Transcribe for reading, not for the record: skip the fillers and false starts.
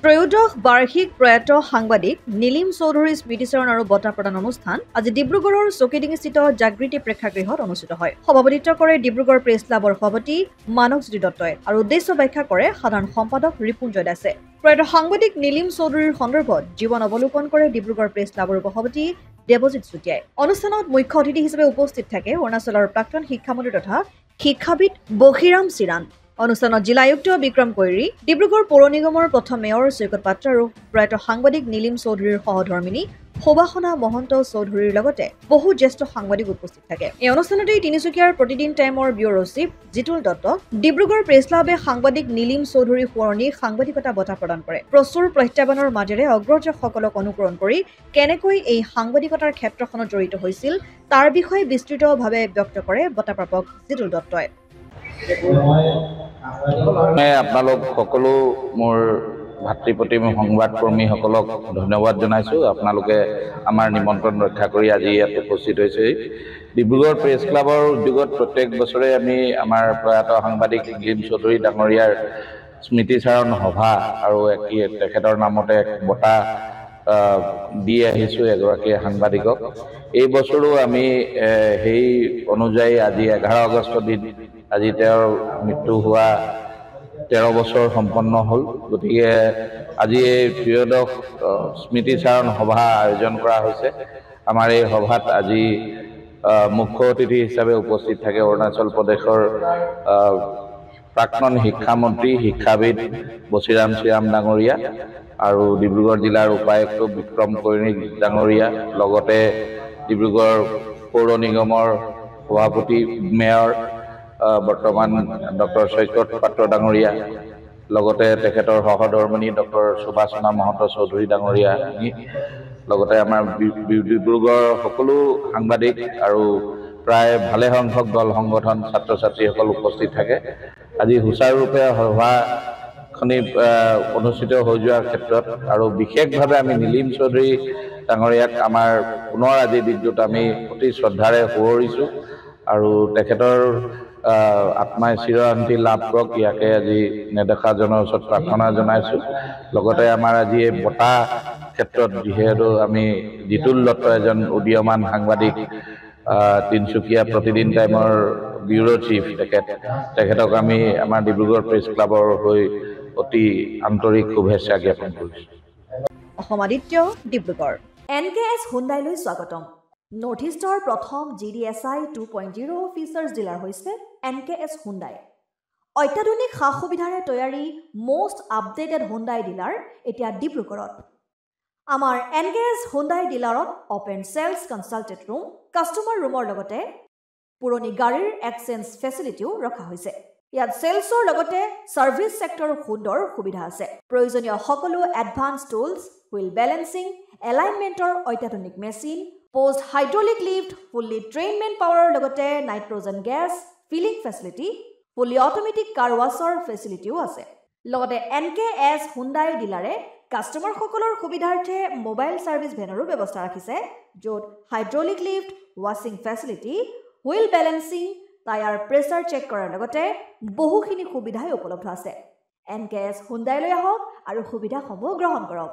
ত্ৰয়োদশ বাৰ্ষিক প্ৰয়াত সাংবাদিক নীলিম চৌধুৰী স্মৃতিচাৰণ আৰু বঁটা প্ৰদান অনুষ্ঠান আজি ডিব্ৰুগড়ৰ চকিডিঙিস্থিত জাগৃতি প্ৰেক্ষাগৃহত অনুষ্ঠিত হয়। সভাপতিত্ব কৰে ডিব্ৰুগড় প্ৰেছ ক্লাবৰ সভাপতি মানৱজ্যোতি দত্তই আৰু উদ্দেশ্য ব্যাখ্যা কৰে সাধাৰণ সম্পাদক ৰিপুঞ্জয় দাসে। প্ৰয়াত সাংবাদিক নীলিম চৌধুৰীৰ সন্দৰ্ভত জীৱন অৱলোকন কৰে ডিব্ৰুগড় প্ৰেছ ক্লাবৰ সভাপতি দেৱজিৎ চুতীয়াই। অনুষ্ঠানত মুখ্য অতিথি হিচাপে উপস্থিত থাকে অৰুণাচলৰ প্ৰাক্তন শিক্ষামন্ত্ৰী তথা শিক্ষাবিদ বহিৰাম চিৰাণ। অনুষ্ঠানত জিলা আয়ুক্ত বিক্ৰম কৈৰী, ডিব্ৰুগড় পৌৰ নিগমৰ প্ৰথম মেয়ৰ চৈকত পাত্ৰ আৰু প্ৰয়াত সাংবাদিক নীলিম চৌধুৰীৰ সহধৰ্মিনী সুবাসনা মহন্ত চৌধুৰীৰ লগতে বহু জ্যেষ্ঠ সাংবাদিক উপস্থিত থাকে। এই অনুষ্ঠানতেই তিনিচুকীয়াৰ প্ৰতিদিন টাইমৰ ব্যুৰ চিফ জিতুল দত্তক ডিব্ৰুগড় প্ৰেছ ক্লাবে সাংবাদিক নীলিম চৌধুৰী সোঁৱৰণী সাংবাদিকতা বঁটা প্ৰদান কৰে। প্ৰচুৰ প্ৰত্যাহ্বানৰ মাজেৰে অগ্ৰজসকলক অনুকৰণ কৰি কেনেকৈ এই সাংবাদিকতাৰ ক্ষেত্ৰখনত জড়িত হৈছিল তাৰ বিষয়ে বিস্তৃতভাৱে ব্যক্ত কৰে বঁটাপ্ৰাপক জিতুল দত্তই। আপোনালোক সকলো মোৰ ভাতৃপ্ৰতিম সংবাদকৰ্মীসকলক ধন্যবাদ জনাইছোঁ। আপোনালোকে আমাৰ নিমন্ত্ৰণ ৰক্ষা কৰি আজি ইয়াত উপস্থিত হৈছে। ডিব্ৰুগড় প্ৰেছ ক্লাবৰ উদ্যোগত প্ৰত্যেক বছৰে আমি আমাৰ প্ৰয়াত সাংবাদিক নীলিম চৌধুৰী ডাঙৰীয়াৰ স্মৃতিচাৰণ সভা আৰু তেখেতৰ নামতে বঁটা দি আহিছোঁ এগৰাকী সাংবাদিকক। এই বছৰো আমি সেই অনুযায়ী আজি 11 আগষ্ট দিন আজি তেওঁৰ মৃত্যু হোৱা 13 বছৰ সম্পন্ন হ'ল। গতিকে আজি এই ত্ৰয়োদশ স্মৃতিচাৰণ সভা আয়োজন কৰা হৈছে। আমাৰ এই সভাত আজি মুখ্য অতিথি হিচাপে উপস্থিত থাকে অৰুণাচল প্ৰদেশৰ প্ৰাক্তন শিক্ষামন্ত্ৰী শিক্ষাবিদ বছিৰাম চিৰাম ডাঙৰীয়া আৰু ডিব্ৰুগড় জিলাৰ উপায়ুক্ত বিক্ৰম কৈৰী ডাঙৰীয়া, লগতে ডিব্ৰুগড় পৌৰ নিগমৰ সভাপতি মেয়ৰ বৰ্তমান ডক্টৰ চৈকত পাত্ৰ ডাঙৰীয়া, লগতে তেখেতৰ সহধৰ্মিনী ডক্টৰ সুবাসনা মহন্ত চৌধুৰী ডাঙৰীয়া, লগতে আমাৰ ডিব্ৰুগড়ৰ সকলো সাংবাদিক আৰু প্ৰায় ভালে সংখ্যক দল সংগঠন ছাত্ৰ ছাত্ৰীসকল উপস্থিত থাকে। আজি সুচাৰুৰূপে সভাখনি অনুষ্ঠিত হৈ যোৱাৰ ক্ষেত্ৰত আৰু বিশেষভাৱে আমি নীলিম চৌধুৰী ডাঙৰীয়াক আমাৰ পুনৰ আজিৰ দিনটোত আমি অতি শ্ৰদ্ধাৰে সোঁৱৰিছোঁ আৰু তেখেতৰ আত্মাই চিৰশান্তি লাভ কৰক ইয়াকে আজি নেদেখাজনৰ ওচৰত প্ৰাৰ্থনা জনাইছোঁ। লগতে আমাৰ আজি এই বঁটা ক্ষেত্ৰত যিহেতু আমি জিতুল দত্ত এজন উদীয়মান সাংবাদিক, তিনিচুকীয়া প্ৰতিদিন টাইমৰ ব্যুৰ চিফ তেখেতক আমি আমাৰ ডিব্ৰুগড় প্ৰেছ ক্লাবৰ হৈ অতি আন্তৰিক শুভেচ্ছা জ্ঞাপন কৰিছোঁ। অসমাদিত্য ডিব্ৰুগড় NKS হুণ্ডাইলৈ স্বাগতম। নৰ্থ ইষ্টৰ প্ৰথম GDSI 2.0 ফিচাৰ্ছ ডিলাৰ হৈছে NKS হুণ্ডাই। অত্যাধুনিক সা সুবিধাৰে তৈয়াৰী মষ্ট আপডেটেড হুণ্ডাই ডিলাৰ এতিয়া ডিব্ৰুগড়ত। আমাৰ NKS হুণ্ডাই ডিলাৰত open sales consulted room, customer ৰুমৰ লগতে পুৰণি গাড়ীৰ এক্সচেঞ্জ ফেচিলিটিও ৰখা হৈছে। ইয়াত চেলছৰ লগতে ছাৰ্ভিচ ছেক্টৰৰ সুন্দৰ সুবিধা আছে। প্ৰয়োজনীয় সকলো এডভান্স টুলছ, হুইল বেলেন্সিং, এলাইনমেণ্টৰ অত্যাধুনিক machine, post hydraulic lift, fully train men পাৱাৰৰ লগতে nitrogen gas filling facility, fully automatic car washer ফেচিলিটিও আছে। লগতে NKS হুণ্ডাই ডিলাৰে কাষ্টমাৰসকলৰ সুবিধাৰ্থে মোবাইল ছাৰ্ভিচ ভেনৰো ব্যৱস্থা ৰাখিছে, য'ত হাইড্ৰলিক লিফ্ট, ৱাছিং facility, wheel balancing, tyre pressure check কৰাৰ লগতে বহুখিনি সুবিধাই উপলব্ধ আছে। NKS হুণ্ডাইলৈ আহক আৰু সুবিধাসমূহ গ্ৰহণ কৰক।